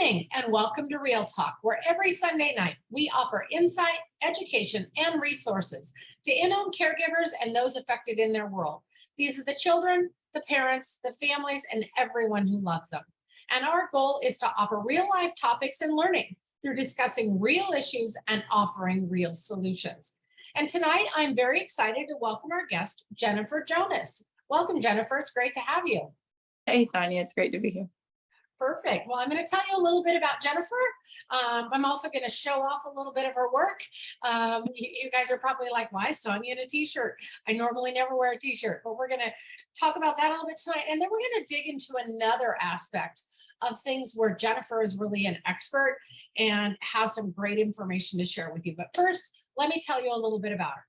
evening and welcome to Real Talk, where every Sunday night we offer insight, education, and resources to in-home caregivers and those affected in their world. These are the children, the parents, the families, and everyone who loves them. And our goal is to offer real-life topics and learning through discussing real issues and offering real solutions. And tonight, I'm very excited to welcome our guest, Jennifer Jonas. Welcome, Jennifer. It's great to have you. Hey, Tanya. It's great to be here. Perfect. Well, I'm going to tell you a little bit about Jennifer. I'm also going to show off a little bit of her work. You guys are probably like, why is Tanya in a t-shirt? I normally never wear a t-shirt, but we're going to talk about that a little bit tonight. And then we're going to dig into another aspect of things where Jennifer is really an expert and has some great information to share with you. But first, let me tell you a little bit about her.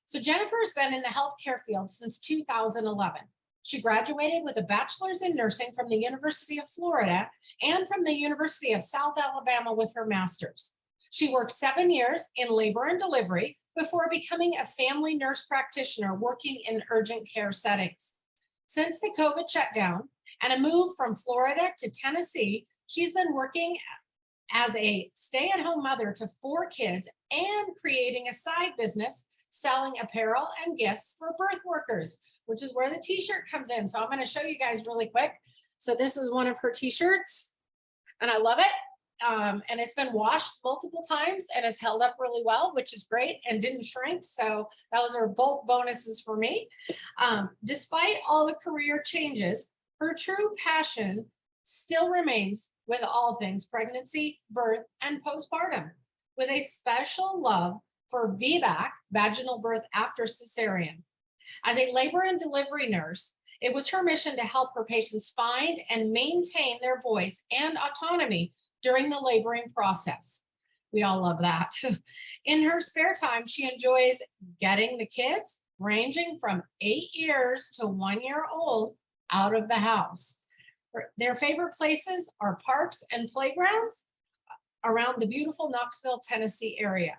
So Jennifer has been in the healthcare field since 2011. She graduated with a bachelor's in nursing from the University of Florida and from the University of South Alabama with her master's. She worked 7 years in labor and delivery before becoming a family nurse practitioner working in urgent care settings. Since the COVID shutdown and a move from Florida to Tennessee, she's been working as a stay-at-home mother to 4 kids and creating a side business selling apparel and gifts for birth workers, which is where the t-shirt comes in. So I'm going to show you guys really quick. So this is one of her t-shirts and I love it. And it's been washed multiple times and it's held up really well, which is great and didn't shrink. So those are both bonuses for me. Despite all the career changes, her true passion still remains with all things pregnancy, birth, and postpartum, with a special love for VBAC, vaginal birth after cesarean. As a labor and delivery nurse, it was her mission to help her patients find and maintain their voice and autonomy during the laboring process. We all love that. In her spare time, she enjoys getting the kids, ranging from 8 years to 1 year old, out of the house. Their favorite places are parks and playgrounds around the beautiful Knoxville, Tennessee area.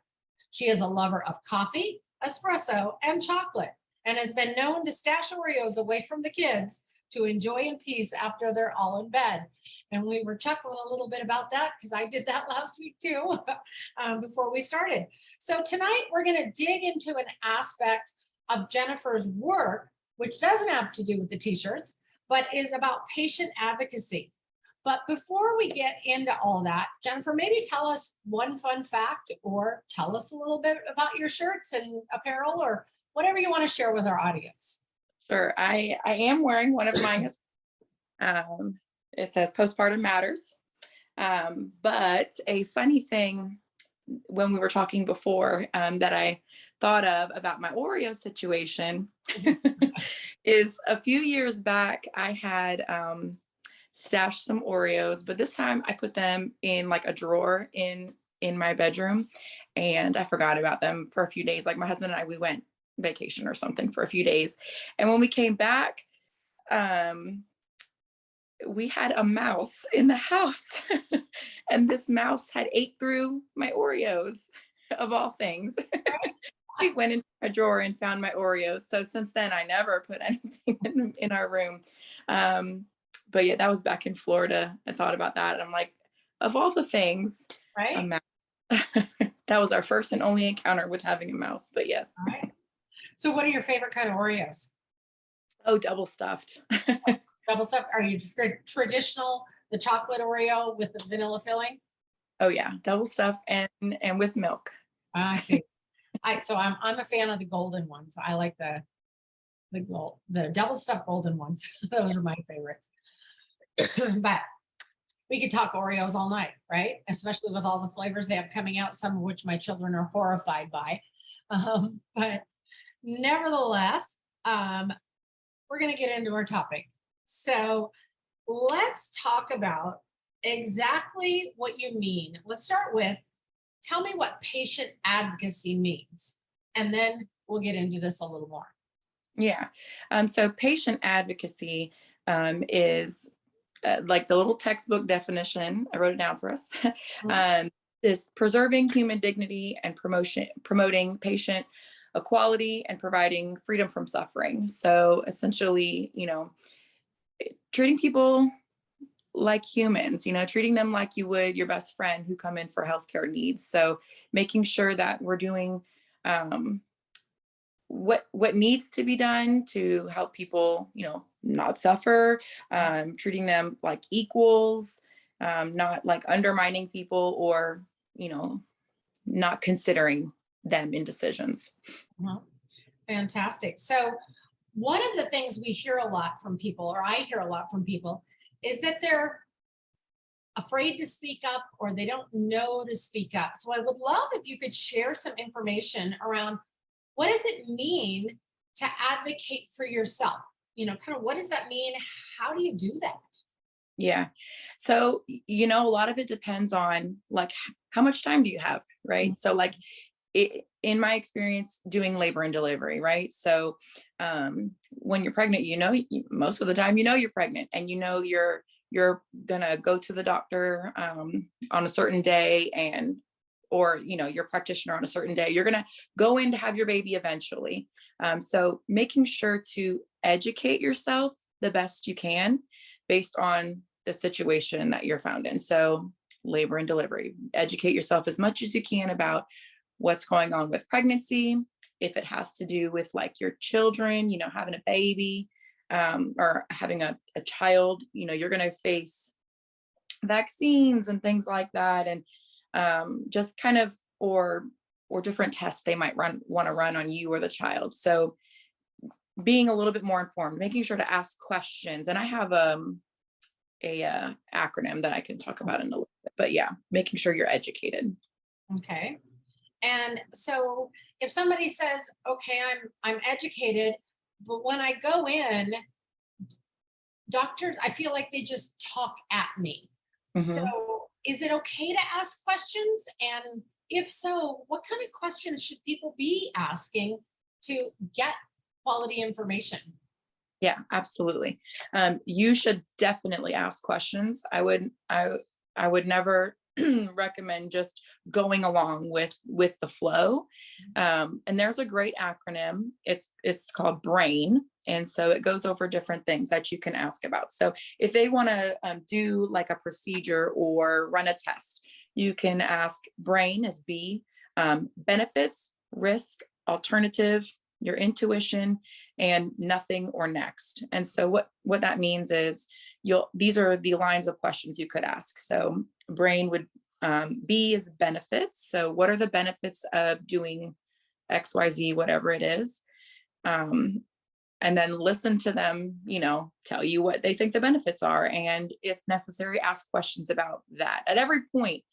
She is a lover of coffee, espresso, and chocolate, and has been known to stash Oreos away from the kids to enjoy in peace after they're all in bed. And we were chuckling a little bit about that because I did that last week too, before we started. So tonight we're going to dig into an aspect of Jennifer's work, which doesn't have to do with the t-shirts, but is about patient advocacy. But before we get into all that, Jennifer, maybe tell us one fun fact or tell us a little bit about your shirts and apparel or whatever you want to share with our audience. Sure. I am wearing one of mine. It says postpartum matters. But a funny thing when we were talking before that I thought of about my Oreo situation is a few years back, I had stashed some Oreos, but this time I put them in like a drawer in my bedroom and I forgot about them for a few days. Like my husband and I, we went vacation or something for a few days. And when we came back, we had a mouse in the house and this mouse had ate through my Oreos of all things. We went into a drawer and found my Oreos. So since then I never put anything in our room. But yeah, that was back in Florida. I thought about that. And I'm like, of all the things, right? A mouse. That was our first and only encounter with having a mouse, but yes. All right. So what are your favorite kind of Oreos? Oh, double stuffed. Double stuffed. Are you traditional, the chocolate Oreo with the vanilla filling? Oh yeah, double stuffed and with milk. I see. So I'm a fan of the golden ones. I like the double stuffed golden ones. Those are my favorites. But we could talk Oreos all night, right? Especially with all the flavors they have coming out, some of which my children are horrified by. But nevertheless, we're going to get into our topic. So let's talk about exactly what you mean. Let's start with, tell me what patient advocacy means, and then we'll get into this a little more. Yeah. So patient advocacy is like the little textbook definition. I wrote it down for us. Is preserving human dignity and promoting patient equality and providing freedom from suffering. So essentially, treating people like humans, treating them like you would your best friend who come in for healthcare needs. So making sure that we're doing what needs to be done to help people, not suffer, treating them like equals, not like undermining people or, not considering them in decisions. Well, fantastic. So one of the things we hear a lot from people, or I hear a lot from people, is that they're afraid to speak up or they don't know to speak up. So I would love if you could share some information around what does it mean to advocate for yourself? Kind of what does that mean? How do you do that? Yeah. So, a lot of it depends on like how much time do you have, right? Mhm. So like in my experience doing labor and delivery, right? So when you're pregnant, most of the time, you're pregnant and you're gonna go to the doctor on a certain day or your practitioner on a certain day, you're gonna go in to have your baby eventually. So making sure to educate yourself the best you can based on the situation that you're found in. So labor and delivery, educate yourself as much as you can about what's going on with pregnancy. If it has to do with like your children, having a baby or having a child, you're going to face vaccines and things like that. And just kind of, or different tests they might want to run on you or the child. So being a little bit more informed, making sure to ask questions. And I have a acronym that I can talk about in a little bit, but yeah, making sure you're educated. Okay. And so if somebody says, okay, I'm educated, but when I go in, doctors, I feel like they just talk at me. Mm-hmm. So is it okay to ask questions? And if so, what kind of questions should people be asking to get quality information? Yeah, absolutely. You should definitely ask questions. I would never recommend just going along with the flow. And there's a great acronym. It's called BRAIN. And so it goes over different things that you can ask about. So if they want to do like a procedure or run a test, you can ask BRAIN as B, benefits, risk, alternative, your intuition, and nothing or next. And so what that means is these are the lines of questions you could ask. So BRAIN would B is benefits. So what are the benefits of doing XYZ, whatever it is? And then listen to them, tell you what they think the benefits are. And if necessary, ask questions about that. At every point,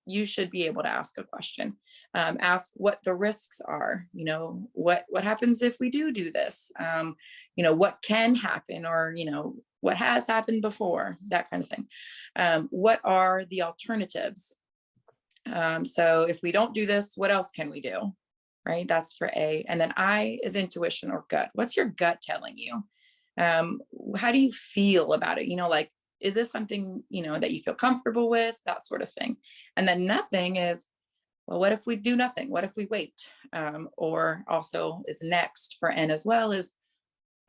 you should be able to ask a question. Ask what the risks are, what happens if we do this, what can happen, or, what has happened before, that kind of thing. What are the alternatives? So if we don't do this, what else can we do? Right? That's for A. And then I is intuition or gut. What's your gut telling you? How do you feel about it? Like, is this something, that you feel comfortable with? That sort of thing. And then nothing is, well, what if we do nothing? What if we wait? Or also is next for N as well is,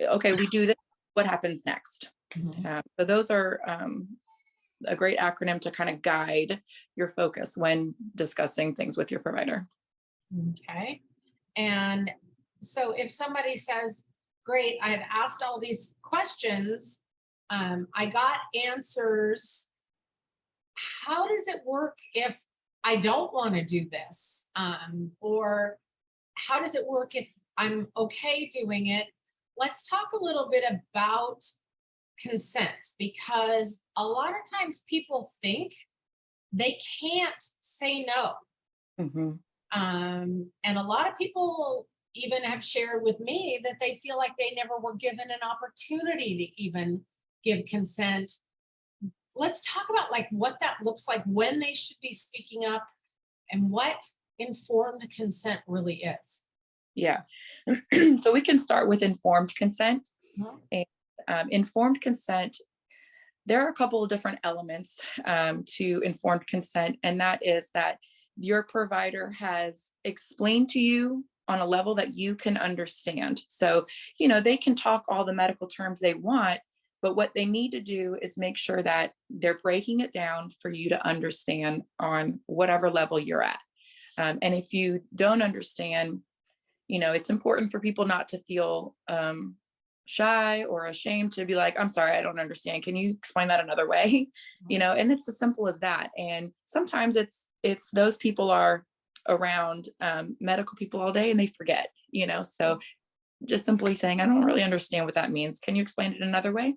okay, we do this. What happens next? Mhm. So those are a great acronym to kind of guide your focus when discussing things with your provider. Okay. And so if somebody says, great, I've asked all these questions, I got answers. How does it work if I don't want to do this? Or how does it work if I'm okay doing it? Let's talk a little bit about consent, because a lot of times people think they can't say no. Mm-hmm. And a lot of people even have shared with me that they feel like they never were given an opportunity to even give consent. Let's talk about like what that looks like, when they should be speaking up, and what informed consent really is. Yeah. So we can start with informed consent. Mhm. And informed consent, there are a couple of different elements to informed consent, and that is that your provider has explained to you on a level that you can understand. So, they can talk all the medical terms they want, But what they need to do is make sure that they're breaking it down for you to understand on whatever level you're at. And if you don't understand, it's important for people not to feel shy or ashamed to be like, I'm sorry, I don't understand. Can you explain that another way? And it's as simple as that. And sometimes it's those people are around medical people all day and they forget, so just simply saying, I don't really understand what that means. Can you explain it another way?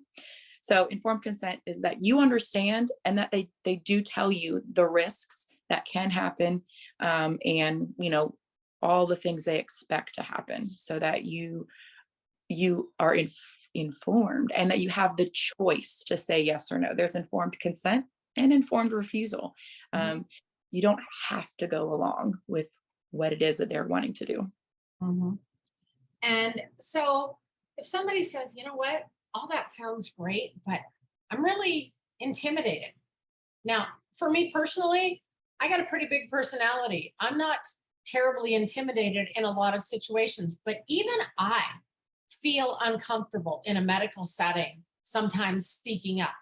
So informed consent is that you understand and that they do tell you the risks that can happen, and all the things they expect to happen, so that you are informed and that you have the choice to say yes or no. There's informed consent and informed refusal. You don't have to go along with what it is that they're wanting to do. Mhm. And so if somebody says, you know what, all that sounds great, but I'm really intimidated. Now, for me personally, I got a pretty big personality. I'm not terribly intimidated in a lot of situations, but even I feel uncomfortable in a medical setting, sometimes speaking up.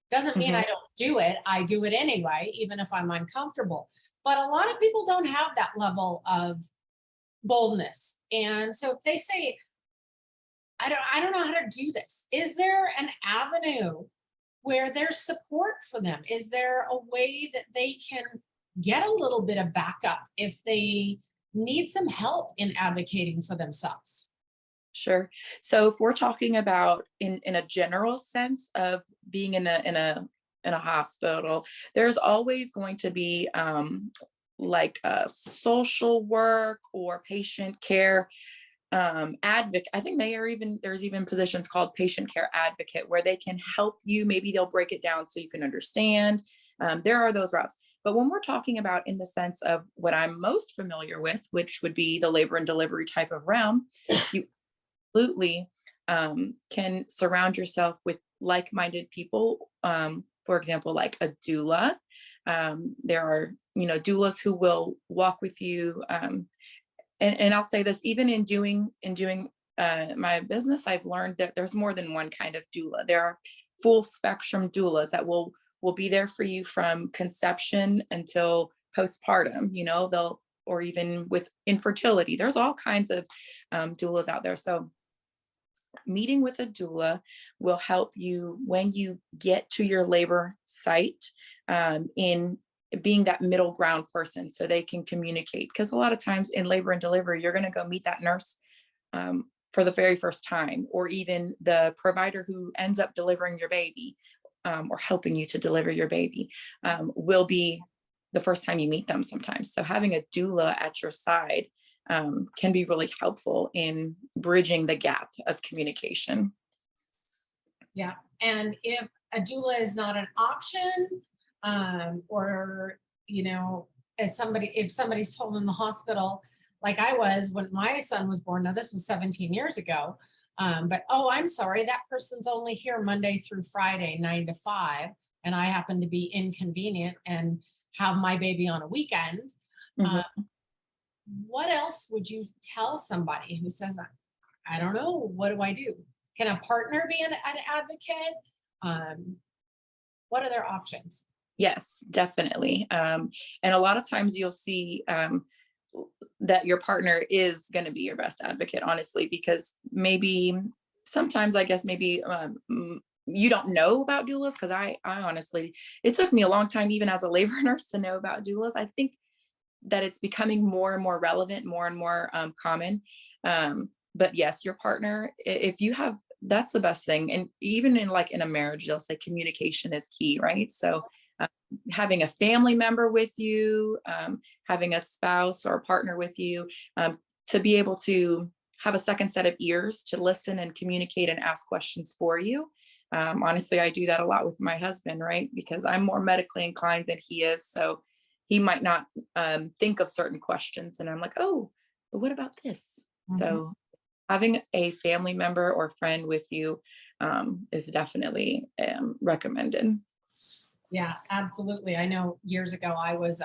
Doesn't mean I don't do it. I do it anyway, even if I'm uncomfortable. But a lot of people don't have that level of boldness. And so if they say, I don't know how to do this, is there an avenue where there's support for them? Is there a way that they can get a little bit of backup if they need some help in advocating for themselves? Sure. So if we're talking about in a general sense of being in a hospital, there's always going to be like social work or patient care advocate. I think there's even positions called patient care advocate where they can help you. Maybe they'll break it down so you can understand. There are those routes. But when we're talking about in the sense of what I'm most familiar with, which would be the labor and delivery type of realm, you absolutely can surround yourself with like-minded people. For example, like a doula. There are, doulas who will walk with you. And I'll say this, even in doing my business, I've learned that there's more than one kind of doula. There are full spectrum doulas that will be there for you from conception until postpartum. Or even with infertility. There's all kinds of doulas out there. So meeting with a doula will help you when you get to your labor site, in being that middle ground person so they can communicate. Because a lot of times in labor and delivery, you're going to go meet that nurse for the very first time, or even the provider who ends up delivering your baby, or helping you to deliver your baby, will be the first time you meet them sometimes. So having a doula at your side can be really helpful in bridging the gap of communication. Yeah. And if a doula is not an option, or, if somebody's told in the hospital, like I was when my son was born, now this was 17 years ago, but, oh, I'm sorry, that person's only here Monday through Friday, 9 to 5. And I happen to be inconvenient and have my baby on a weekend. What else would you tell somebody who says, I don't know, what do I do? Can a partner be an advocate? What are their options? Yes, definitely. And a lot of times you'll see that your partner is going to be your best advocate, honestly, because sometimes I guess maybe you don't know about doulas, because I honestly, it took me a long time, even as a labor nurse, to know about doulas. I think that it's becoming more and more relevant, more and more common. But yes, your partner, if you have, that's the best thing. And even in a marriage, they'll say communication is key, right? So having a family member with you, having a spouse or a partner with you, to be able to have a second set of ears to listen and communicate and ask questions for you. Honestly, I do that a lot with my husband, right? Because I'm more medically inclined than he is. So he might not think of certain questions. And I'm like, oh, but what about this? So having a family member or friend with you is definitely recommended. Yeah, absolutely. I know years ago I was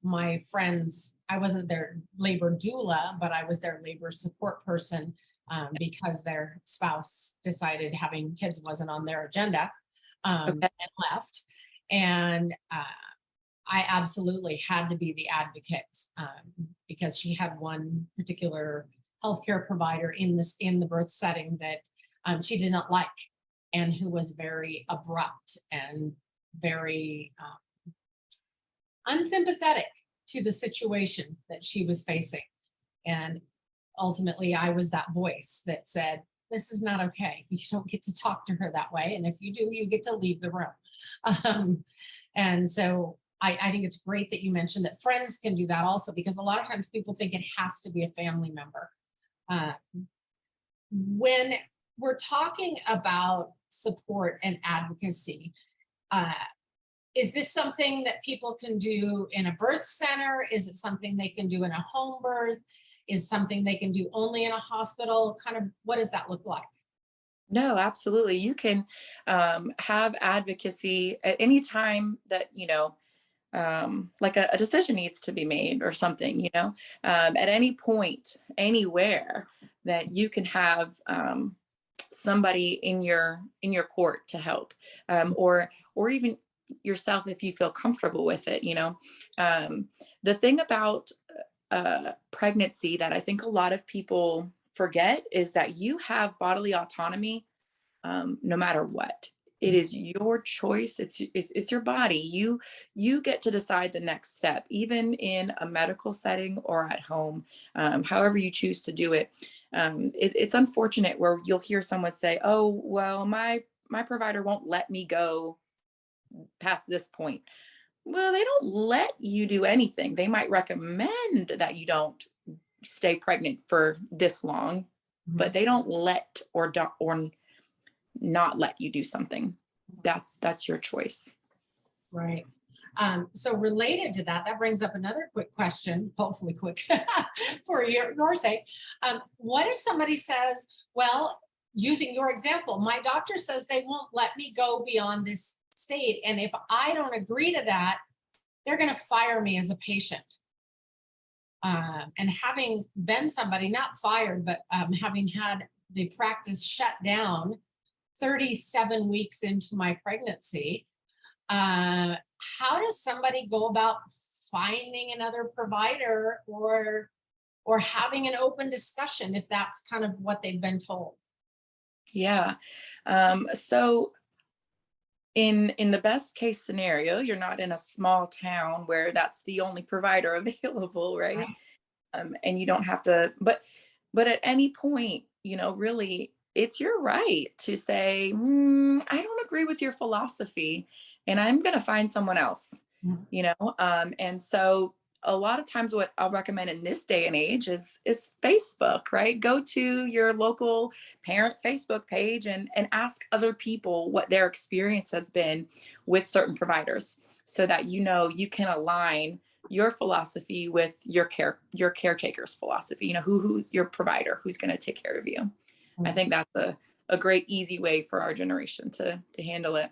my friends, I wasn't their labor doula, but I was their labor support person. because their spouse decided having kids wasn't on their agenda, and left. And I absolutely had to be the advocate, because she had one particular healthcare provider in the birth setting that she did not like, and who was very abrupt and very unsympathetic to the situation that she was facing. And ultimately, I was that voice that said, this is not okay. You don't get to talk to her that way. And if you do, you get to leave the room. And so I think it's great that you mentioned that friends can do that also, because a lot of times people think it has to be a family member. When we're talking about support and advocacy, is this something that people can do in a birth center? Is it something they can do in a home birth? Is something they can do only in a hospital? Kind of, what does that look like? No, absolutely. You can have advocacy at any time that, like a decision needs to be made or something, at any point, anywhere that you can have somebody in your court to help, or even yourself if you feel comfortable with it. The thing about pregnancy that I think a lot of people forget is that you have bodily autonomy, no matter what. It is your choice. It's your body. You get to decide the next step, even in a medical setting or at home, however you choose to do it. It's unfortunate where you'll hear someone say, "Oh, well, my provider won't let me go past this point." Well, they don't let you do anything. They might recommend that you don't stay pregnant for this long, but they don't let or not let you do something. That's your choice. Right. So related to that, that brings up another quick question, hopefully quick for your sake. What if somebody says, well, using your example, my doctor says they won't let me go beyond this state. And if I don't agree to that, they're going to fire me as a patient. And having been somebody not fired, but having had the practice shut down 37 weeks into my pregnancy, how does somebody go about finding another provider or having an open discussion if that's kind of what they've been told? Yeah. So in the best case scenario, you're not in a small town where that's the only provider available, right? And you don't have to, but at any point, really, it's your right to say, I don't agree with your philosophy, and I'm going to find someone else, and so a lot of times what I'll recommend in this day and age is Facebook, right? Go to your local parent Facebook page and ask other people what their experience has been with certain providers, so that you can align your philosophy with your caretaker's philosophy. Who's your provider, who's going to take care of you. I think that's a great easy way for our generation to handle it.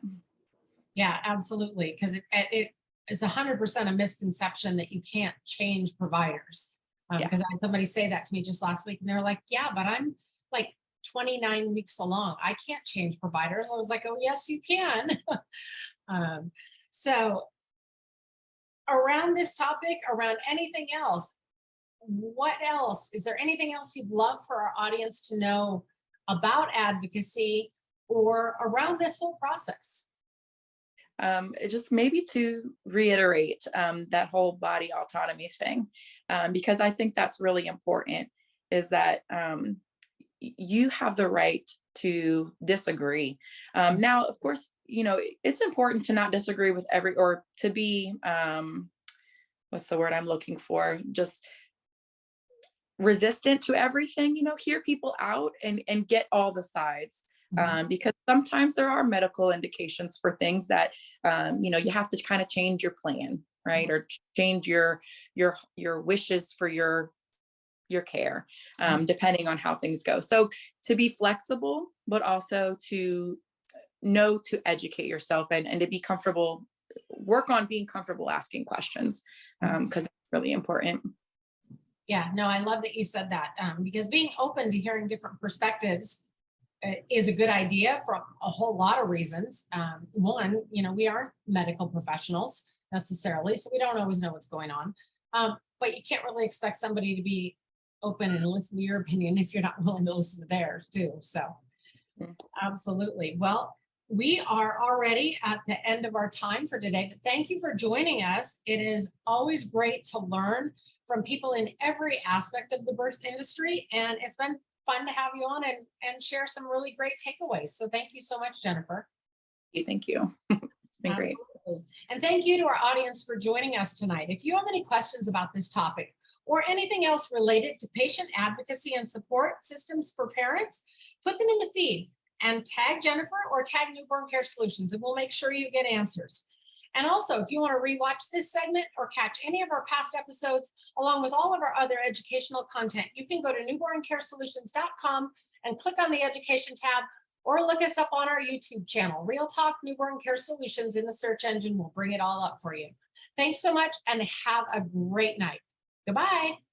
Yeah, absolutely. Because it is 100% a misconception that you can't change providers. Because I had somebody say that to me just last week, and they're like, yeah, but I'm like 29 weeks along. I can't change providers. I was like, oh, yes, you can. So around this topic, around anything else, what else? Is there anything else you'd love for our audience to know about advocacy or around this whole process? Just maybe to reiterate that whole body autonomy thing, because I think that's really important, is that you have the right to disagree. Now, of course, it's important to not disagree with or to be, what's the word I'm looking for? Just resistant to everything, hear people out and get all the sides. Because sometimes there are medical indications for things that, you have to kind of change your plan, right? Or change your wishes for your care, depending on how things go. So to be flexible, but also to know to educate yourself and to be comfortable, work on being comfortable asking questions, because it's really important. Yeah, no, I love that you said that, because being open to hearing different perspectives is a good idea for a whole lot of reasons. One, we aren't medical professionals necessarily, so we don't always know what's going on. But you can't really expect somebody to be open and listen to your opinion if you're not willing to listen to theirs too. So absolutely. Well, we are already at the end of our time for today, but thank you for joining us. It is always great to learn from people in every aspect of the birth industry, and it's been fun to have you on and share some really great takeaways. So thank you so much, Jennifer. Thank you. It's been great. Absolutely. And thank you to our audience for joining us tonight. If you have any questions about this topic or anything else related to patient advocacy and support systems for parents, put them in the feed and tag Jennifer or tag Newborn Care Solutions, and we'll make sure you get answers. And also, if you want to rewatch this segment or catch any of our past episodes, along with all of our other educational content, you can go to newborncaresolutions.com and click on the education tab, or look us up on our YouTube channel, Real Talk Newborn Care Solutions. In the search engine, we'll bring it all up for you. Thanks so much and have a great night. Goodbye.